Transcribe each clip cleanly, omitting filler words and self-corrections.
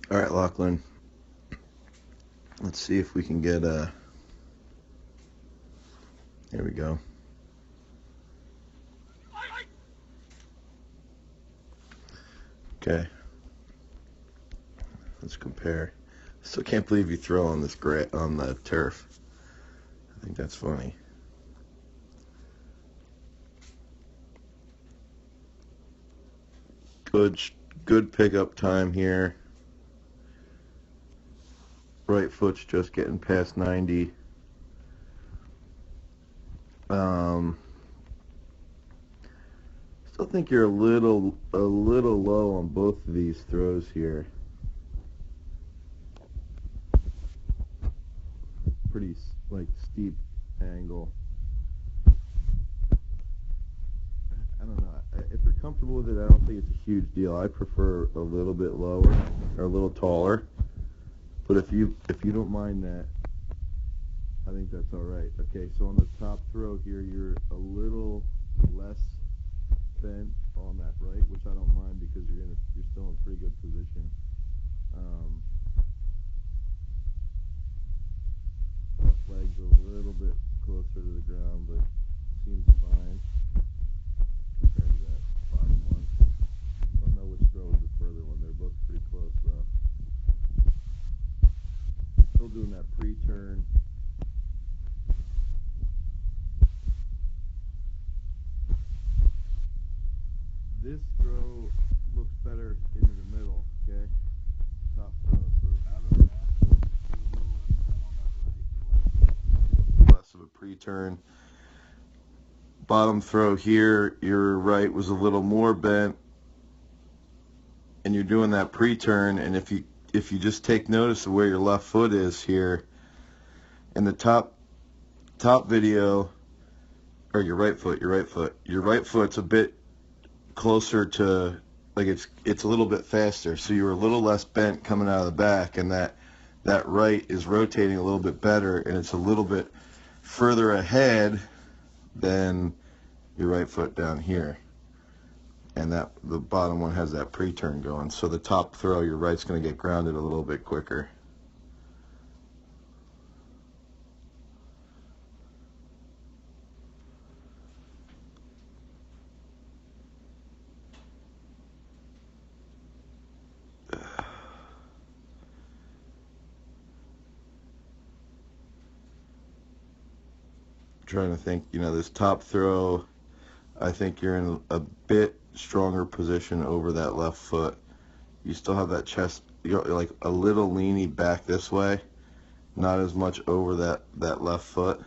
All right, Lachlan. Let's see if we can get a. There we go. Okay. Let's compare. Still can't believe you throw on this on the turf. I think that's funny. Good, good pickup time here. Right foot's just getting past 90. Still think you're a little low on both of these throws here. Pretty steep angle. I don't know. If you're comfortable with it, I don't think it's a huge deal. I prefer a little bit lower or a little taller. But if you don't mind that, I think that's all right. Okay, so on the top throw here, you're a little less bent on that right, which I don't mind because you're still in pretty good position. Left leg's a little bit closer to the ground, but seems fine compared to that bottom one. I don't know which throw is the further one. They're both pretty close though. Still doing that pre-turn. This throw looks better into the middle, okay? Top throw. So out of that, a little less on that right, less of a pre-turn. Bottom throw here, your right was a little more bent, and you're doing that pre-turn, and if you just take notice of where your left foot is here, in the top video, or your right foot's a bit closer to, like it's a little bit faster, so you're a little less bent coming out of the back, and that right is rotating a little bit better, and it's a little bit further ahead than your right foot down here, and that the bottom one has that pre-turn going, so the top throw, your right's going to get grounded a little bit quicker. Trying to think, this top throw, I think you're in a bit stronger position over that left foot. You still have that chest, you're like a little leany back this way, not as much over that left foot.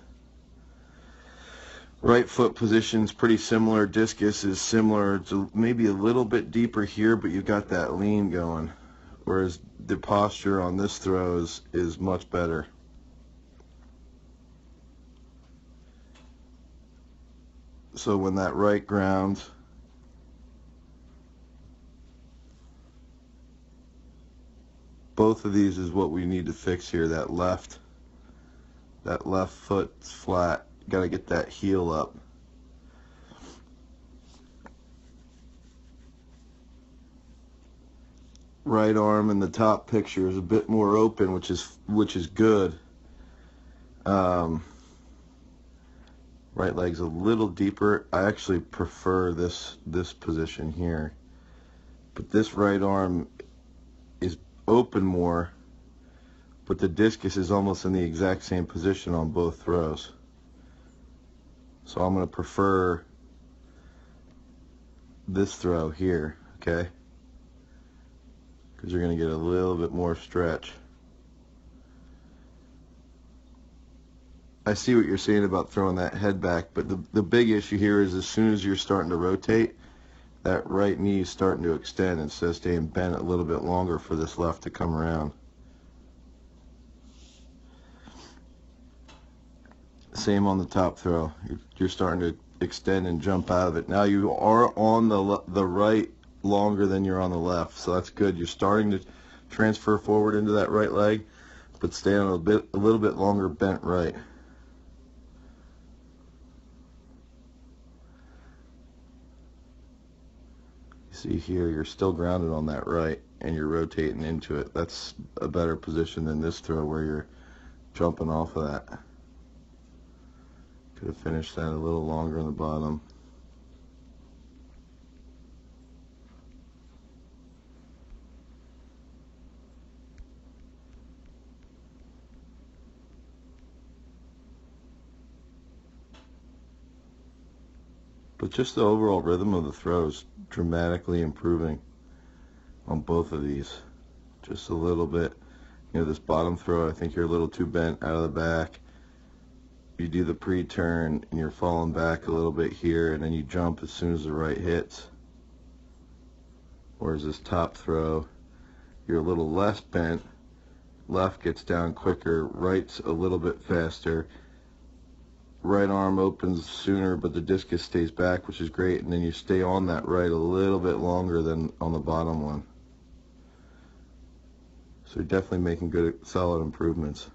Right foot position's pretty similar. Discus is similar. It's maybe a little bit deeper here, but you got that lean going, whereas the posture on this throw is much better. So when that right grounds, both of these is what we need to fix here. That left foot's flat. You got to get that heel up. Right arm in the top picture is a bit more open, which is good. Right leg's a little deeper. I actually prefer this position here, but this right arm is open more, but the discus is almost in the exact same position on both throws. So I'm going to prefer this throw here, okay? Because you're going to get a little bit more stretch. I see what you're saying about throwing that head back, but the big issue here is as soon as you're starting to rotate, that right knee is starting to extend instead of staying bent a little bit longer for this left to come around. Same on the top throw. You're starting to extend and jump out of it. Now you are on the right longer than you're on the left, so that's good. You're starting to transfer forward into that right leg, but stay on a little bit longer bent right. You see here, you're still grounded on that right. and you're rotating into it. That's a better position than this throw where you're jumping off of that. Could have finished that a little longer on the bottom. But just the overall rhythm of the throw is dramatically improving on both of these. Just a little bit. You know, this bottom throw, I think you're a little too bent out of the back. You do the pre-turn and you're falling back a little bit here, and then you jump as soon as the right hits. Whereas this top throw, you're a little less bent. Left gets down quicker, right's a little bit faster. Right arm opens sooner, but the discus stays back, which is great, and then you stay on that right a little bit longer than on the bottom one. So you're definitely making good, solid improvements.